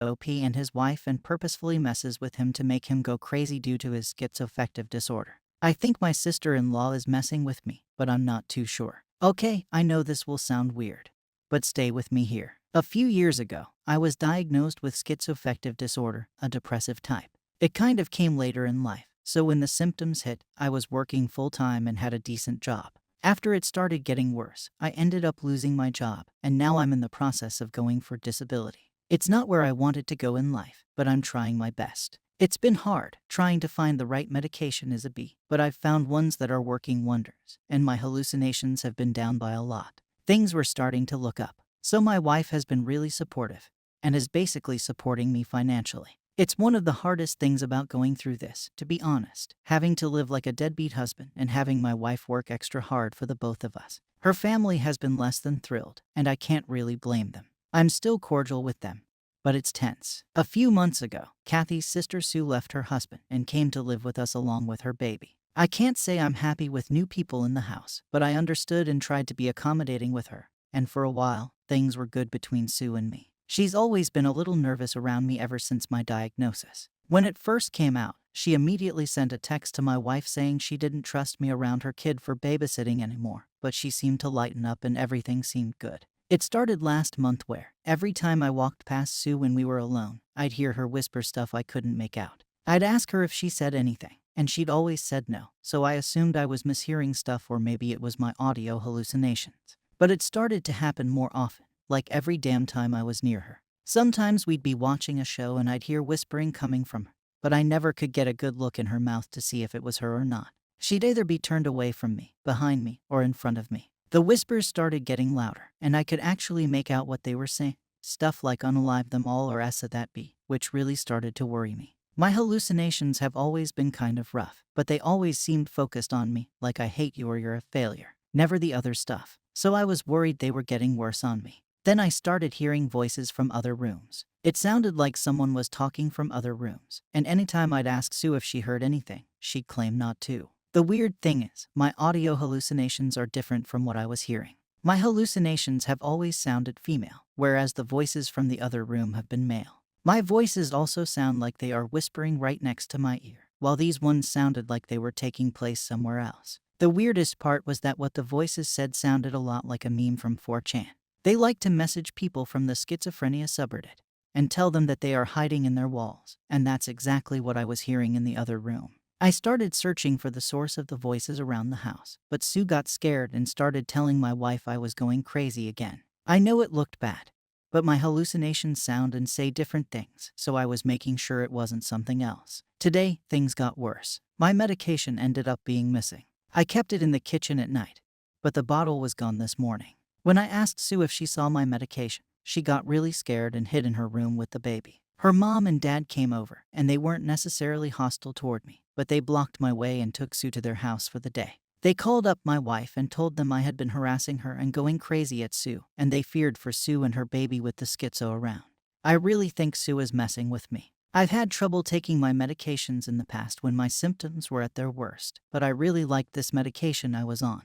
OP and his wife and purposefully messes with him to make him go crazy due to his schizoaffective disorder. I think my sister-in-law is messing with me, but I'm not too sure. Okay, I know this will sound weird, but stay with me here. A few years ago, I was diagnosed with schizoaffective disorder, a depressive type. It kind of came later in life, so when the symptoms hit, I was working full-time and had a decent job. After it started getting worse, I ended up losing my job, and now I'm in the process of going for disability. It's not where I wanted to go in life, but I'm trying my best. It's been hard. Trying to find the right medication is a bee, but I've found ones that are working wonders, and my hallucinations have been down by a lot. Things were starting to look up. So my wife has been really supportive, and is basically supporting me financially. It's one of the hardest things about going through this, to be honest, having to live like a deadbeat husband and having my wife work extra hard for the both of us. Her family has been less than thrilled, and I can't really blame them. I'm still cordial with them, but it's tense. A few months ago, Kathy's sister Sue left her husband and came to live with us along with her baby. I can't say I'm happy with new people in the house, but I understood and tried to be accommodating with her, and for a while, things were good between Sue and me. She's always been a little nervous around me ever since my diagnosis. When it first came out, she immediately sent a text to my wife saying she didn't trust me around her kid for babysitting anymore, but she seemed to lighten up and everything seemed good. It started last month where, every time I walked past Sue when we were alone, I'd hear her whisper stuff I couldn't make out. I'd ask her if she said anything, and she'd always said no, so I assumed I was mishearing stuff or maybe it was my audio hallucinations. But it started to happen more often, like every damn time I was near her. Sometimes we'd be watching a show and I'd hear whispering coming from her, but I never could get a good look in her mouth to see if it was her or not. She'd either be turned away from me, behind me, or in front of me. The whispers started getting louder, and I could actually make out what they were saying. Stuff like unalive them all or AITA be, which really started to worry me. My hallucinations have always been kind of rough, but they always seemed focused on me, like I hate you or you're a failure. Never the other stuff. So I was worried they were getting worse on me. Then I started hearing voices from other rooms. It sounded like someone was talking from other rooms, and anytime I'd ask Sue if she heard anything, she'd claim not to. The weird thing is, my audio hallucinations are different from what I was hearing. My hallucinations have always sounded female, whereas the voices from the other room have been male. My voices also sound like they are whispering right next to my ear, while these ones sounded like they were taking place somewhere else. The weirdest part was that what the voices said sounded a lot like a meme from 4chan. They like to message people from the schizophrenia subreddit and tell them that they are hiding in their walls, and that's exactly what I was hearing in the other room. I started searching for the source of the voices around the house, but Sue got scared and started telling my wife I was going crazy again. I know it looked bad, but my hallucinations sound and say different things, so I was making sure it wasn't something else. Today, things got worse. My medication ended up being missing. I kept it in the kitchen at night, but the bottle was gone this morning. When I asked Sue if she saw my medication, she got really scared and hid in her room with the baby. Her mom and dad came over, and they weren't necessarily hostile toward me, but they blocked my way and took Sue to their house for the day. They called up my wife and told them I had been harassing her and going crazy at Sue, and they feared for Sue and her baby with the schizo around. I really think Sue is messing with me. I've had trouble taking my medications in the past when my symptoms were at their worst, but I really liked this medication I was on,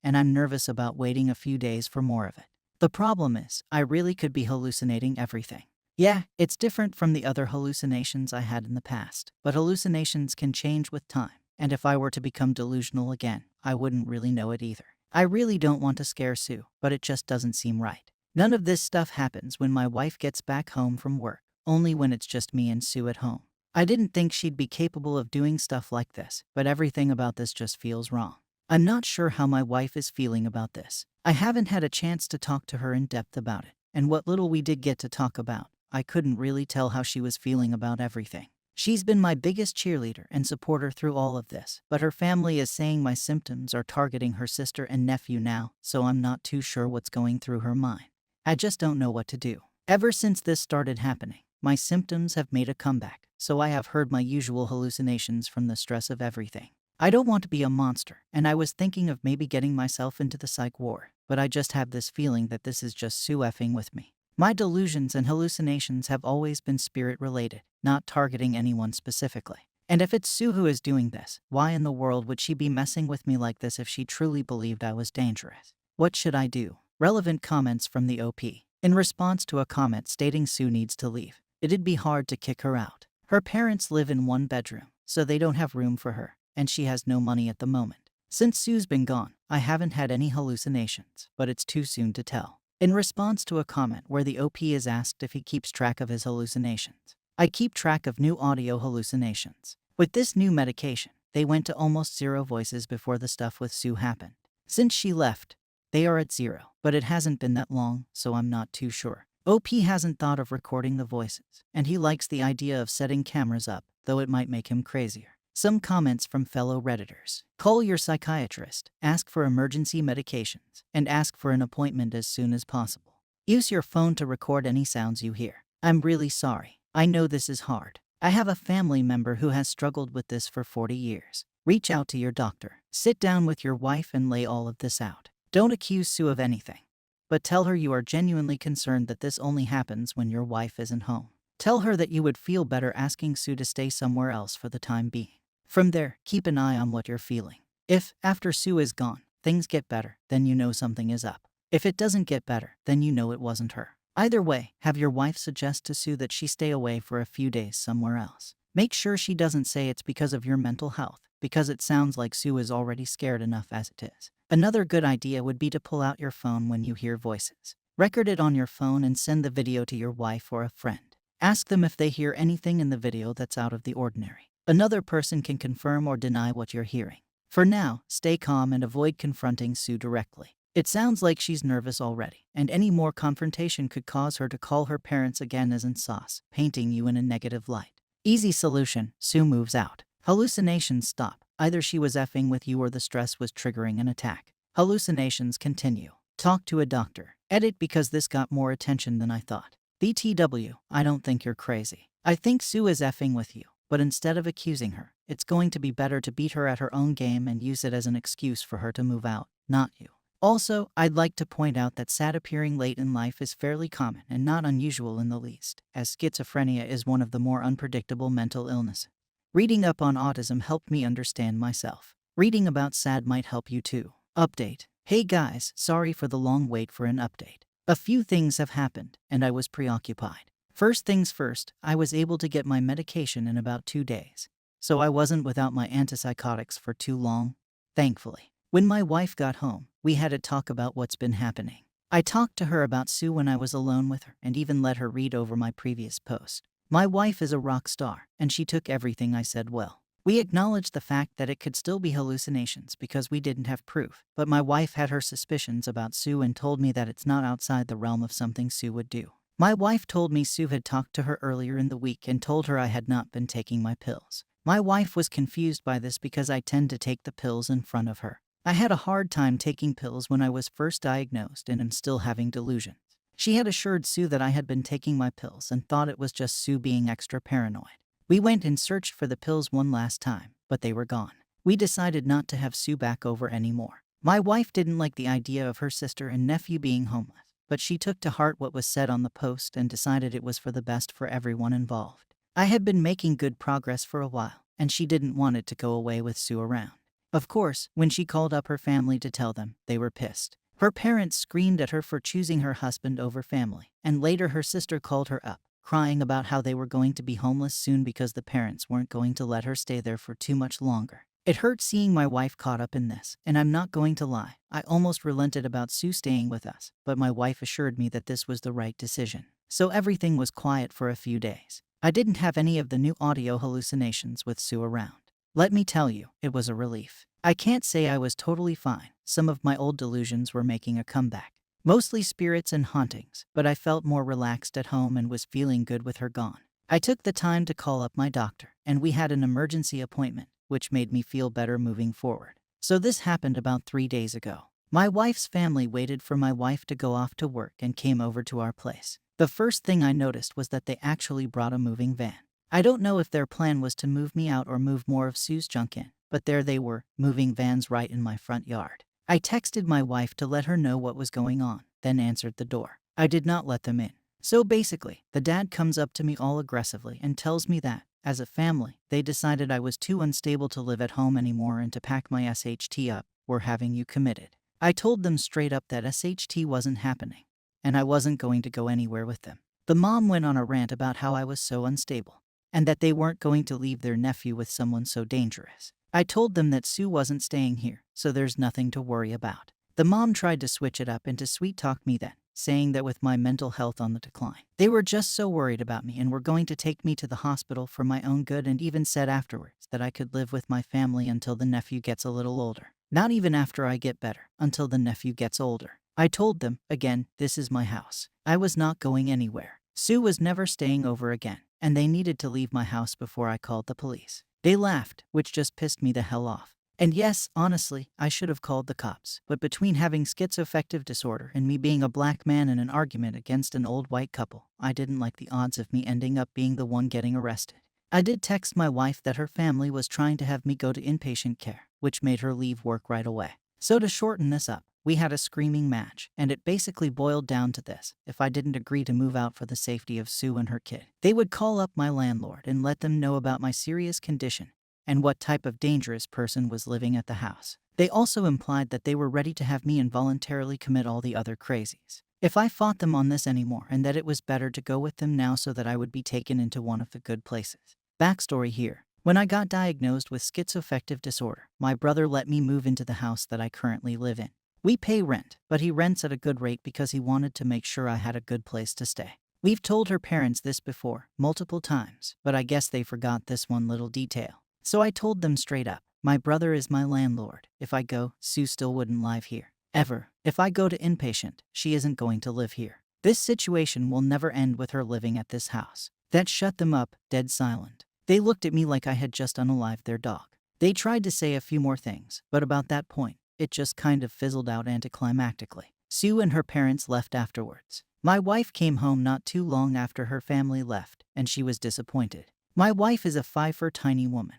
and I'm nervous about waiting a few days for more of it. The problem is, I really could be hallucinating everything. Yeah, it's different from the other hallucinations I had in the past, but hallucinations can change with time, and if I were to become delusional again, I wouldn't really know it either. I really don't want to scare Sue, but it just doesn't seem right. None of this stuff happens when my wife gets back home from work, only when it's just me and Sue at home. I didn't think she'd be capable of doing stuff like this, but everything about this just feels wrong. I'm not sure how my wife is feeling about this. I haven't had a chance to talk to her in depth about it, and what little we did get to talk about, I couldn't really tell how she was feeling about everything. She's been my biggest cheerleader and supporter through all of this, but her family is saying my symptoms are targeting her sister and nephew now, so I'm not too sure what's going through her mind. I just don't know what to do. Ever since this started happening, my symptoms have made a comeback, so I have heard my usual hallucinations from the stress of everything. I don't want to be a monster, and I was thinking of maybe getting myself into the psych ward, but I just have this feeling that this is just Sue effing with me. My delusions and hallucinations have always been spirit-related, not targeting anyone specifically. And if it's Sue who is doing this, why in the world would she be messing with me like this if she truly believed I was dangerous? What should I do? Relevant comments from the OP. In response to a comment stating Sue needs to leave, It'd be hard to kick her out. Her parents live in one bedroom, so they don't have room for her, and she has no money at the moment. Since Sue's been gone, I haven't had any hallucinations, but it's too soon to tell. In response to a comment where the OP is asked if he keeps track of his hallucinations, I keep track of new audio hallucinations. With this new medication, they went to almost 0 voices before the stuff with Sue happened. Since she left, they are at 0, but it hasn't been that long, so I'm not too sure. OP hasn't thought of recording the voices, and he likes the idea of setting cameras up, though it might make him crazier. Some comments from fellow Redditors. Call your psychiatrist, ask for emergency medications, and ask for an appointment as soon as possible. Use your phone to record any sounds you hear. I'm really sorry. I know this is hard. I have a family member who has struggled with this for 40 years. Reach out to your doctor. Sit down with your wife and lay all of this out. Don't accuse Sue of anything, but tell her you are genuinely concerned that this only happens when your wife isn't home. Tell her that you would feel better asking Sue to stay somewhere else for the time being. From there, keep an eye on what you're feeling. If, after Sue is gone, things get better, then you know something is up. If it doesn't get better, then you know it wasn't her. Either way, have your wife suggest to Sue that she stay away for a few days somewhere else. Make sure she doesn't say it's because of your mental health, because it sounds like Sue is already scared enough as it is. Another good idea would be to pull out your phone when you hear voices. Record it on your phone and send the video to your wife or a friend. Ask them if they hear anything in the video that's out of the ordinary. Another person can confirm or deny what you're hearing. For now, stay calm and avoid confronting Sue directly. It sounds like she's nervous already, and any more confrontation could cause her to call her parents again as in sauce, painting you in a negative light. Easy solution: Sue moves out. Hallucinations stop. Either she was effing with you or the stress was triggering an attack. Hallucinations continue. Talk to a doctor. Edit because this got more attention than I thought. BTW, I don't think you're crazy. I think Sue is effing with you, but instead of accusing her, it's going to be better to beat her at her own game and use it as an excuse for her to move out, not you. Also, I'd like to point out that sad appearing late in life is fairly common and not unusual in the least, as schizophrenia is one of the more unpredictable mental illnesses. Reading up on autism helped me understand myself. Reading about SAD might help you too. Update. Hey guys, sorry for the long wait for an update. A few things have happened, and I was preoccupied. First things first, I was able to get my medication in about 2 days, so I wasn't without my antipsychotics for too long, thankfully. When my wife got home, we had a talk about what's been happening. I talked to her about Sue when I was alone with her and even let her read over my previous post. My wife is a rock star, and she took everything I said well. We acknowledged the fact that it could still be hallucinations because we didn't have proof, but my wife had her suspicions about Sue and told me that it's not outside the realm of something Sue would do. My wife told me Sue had talked to her earlier in the week and told her I had not been taking my pills. My wife was confused by this because I tend to take the pills in front of her. I had a hard time taking pills when I was first diagnosed and am still having delusions. She had assured Sue that I had been taking my pills and thought it was just Sue being extra paranoid. We went and searched for the pills one last time, but they were gone. We decided not to have Sue back over anymore. My wife didn't like the idea of her sister and nephew being homeless, but she took to heart what was said on the post and decided it was for the best for everyone involved. I had been making good progress for a while, and she didn't want it to go away with Sue around. Of course, when she called up her family to tell them, they were pissed. Her parents screamed at her for choosing her husband over family, and later her sister called her up, crying about how they were going to be homeless soon because the parents weren't going to let her stay there for too much longer. It hurt seeing my wife caught up in this, and I'm not going to lie, I almost relented about Sue staying with us, but my wife assured me that this was the right decision. So everything was quiet for a few days. I didn't have any of the new audio hallucinations with Sue around. Let me tell you, it was a relief. I can't say I was totally fine. Some of my old delusions were making a comeback. Mostly spirits and hauntings, but I felt more relaxed at home and was feeling good with her gone. I took the time to call up my doctor, and we had an emergency appointment, which made me feel better moving forward. So this happened about 3 days ago. My wife's family waited for my wife to go off to work and came over to our place. The first thing I noticed was that they actually brought a moving van. I don't know if their plan was to move me out or move more of Sue's junk in, but there they were, moving vans right in my front yard. I texted my wife to let her know what was going on, then answered the door. I did not let them in. So basically, the dad comes up to me all aggressively and tells me that, as a family, they decided I was too unstable to live at home anymore and to pack my SHT up, we're having you committed. I told them straight up that SHT wasn't happening, and I wasn't going to go anywhere with them. The mom went on a rant about how I was so unstable and that they weren't going to leave their nephew with someone so dangerous. I told them that Sue wasn't staying here, so there's nothing to worry about. The mom tried to switch it up and to sweet-talk me then, saying that with my mental health on the decline, they were just so worried about me and were going to take me to the hospital for my own good, and even said afterwards that I could live with my family until the nephew gets a little older. Not even after I get better, until the nephew gets older. I told them, again, this is my house. I was not going anywhere. Sue was never staying over again, and they needed to leave my house before I called the police. They laughed, which just pissed me the hell off. And yes, honestly, I should have called the cops, but between having schizoaffective disorder and me being a black man in an argument against an old white couple, I didn't like the odds of me ending up being the one getting arrested. I did text my wife that her family was trying to have me go to inpatient care, which made her leave work right away. So to shorten this up, we had a screaming match, and it basically boiled down to this: if I didn't agree to move out for the safety of Sue and her kid, they would call up my landlord and let them know about my serious condition and what type of dangerous person was living at the house. They also implied that they were ready to have me involuntarily commit all the other crazies if I fought them on this anymore, and that it was better to go with them now so that I would be taken into one of the good places. Backstory here. When I got diagnosed with schizoaffective disorder, my brother let me move into the house that I currently live in. We pay rent, but he rents at a good rate because he wanted to make sure I had a good place to stay. We've told her parents this before, multiple times, but I guess they forgot this one little detail. So I told them straight up, my brother is my landlord. If I go, Sue still wouldn't live here. Ever. If I go to inpatient, she isn't going to live here. This situation will never end with her living at this house. That shut them up, dead silent. They looked at me like I had just unalived their dog. They tried to say a few more things, but about that point, it just kind of fizzled out anticlimactically. Sue and her parents left afterwards. My wife came home not too long after her family left, and she was disappointed. My wife is a 5'4" tiny woman.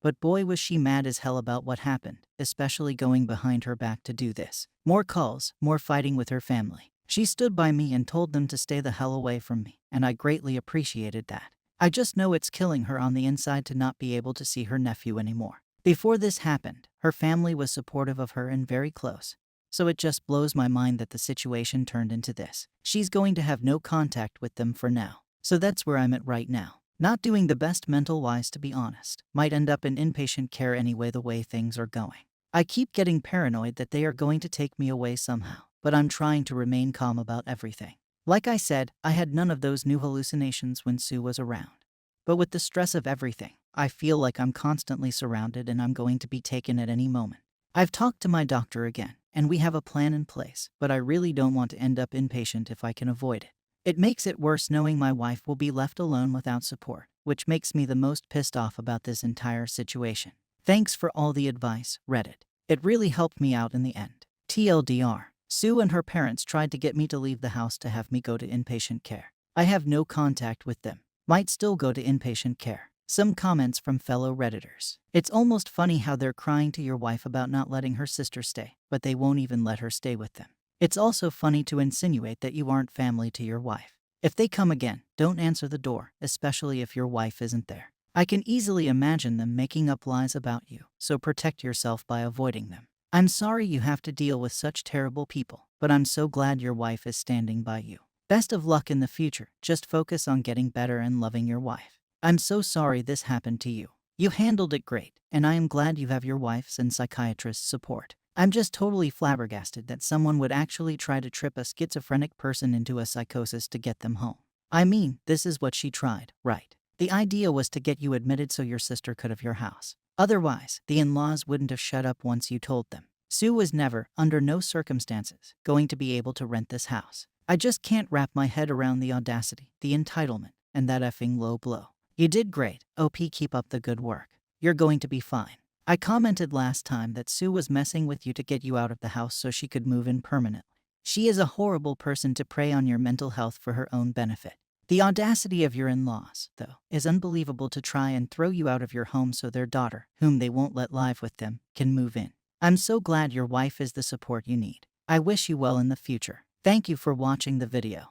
But boy was she mad as hell about what happened, especially going behind her back to do this. More calls, more fighting with her family. She stood by me and told them to stay the hell away from me, and I greatly appreciated that. I just know it's killing her on the inside to not be able to see her nephew anymore. Before this happened, her family was supportive of her and very close. So it just blows my mind that the situation turned into this. She's going to have no contact with them for now. So that's where I'm at right now. Not doing the best mental-wise, to be honest. Might end up in inpatient care anyway the way things are going. I keep getting paranoid that they are going to take me away somehow, but I'm trying to remain calm about everything. Like I said, I had none of those new hallucinations when Sue was around. But with the stress of everything, I feel like I'm constantly surrounded and I'm going to be taken at any moment. I've talked to my doctor again, and we have a plan in place, but I really don't want to end up inpatient if I can avoid it. It makes it worse knowing my wife will be left alone without support, which makes me the most pissed off about this entire situation. Thanks for all the advice, Reddit. It really helped me out in the end. TLDR. Sue and her parents tried to get me to leave the house to have me go to inpatient care. I have no contact with them. Might still go to inpatient care. Some comments from fellow Redditors. It's almost funny how they're crying to your wife about not letting her sister stay, but they won't even let her stay with them. It's also funny to insinuate that you aren't family to your wife. If they come again, don't answer the door, especially if your wife isn't there. I can easily imagine them making up lies about you, so protect yourself by avoiding them. I'm sorry you have to deal with such terrible people, but I'm so glad your wife is standing by you. Best of luck in the future. Just focus on getting better and loving your wife. I'm so sorry this happened to you. You handled it great, and I am glad you have your wife's and psychiatrist's support. I'm just totally flabbergasted that someone would actually try to trip a schizophrenic person into a psychosis to get them home. I mean, this is what she tried, right? The idea was to get you admitted so your sister could have your house. Otherwise, the in-laws wouldn't have shut up once you told them. Sue was never, under no circumstances, going to be able to rent this house. I just can't wrap my head around the audacity, the entitlement, and that effing low blow. You did great. OP, keep up the good work. You're going to be fine. I commented last time that Sue was messing with you to get you out of the house so she could move in permanently. She is a horrible person to prey on your mental health for her own benefit. The audacity of your in-laws, though, is unbelievable to try and throw you out of your home so their daughter, whom they won't let live with them, can move in. I'm so glad your wife is the support you need. I wish you well in the future. Thank you for watching the video.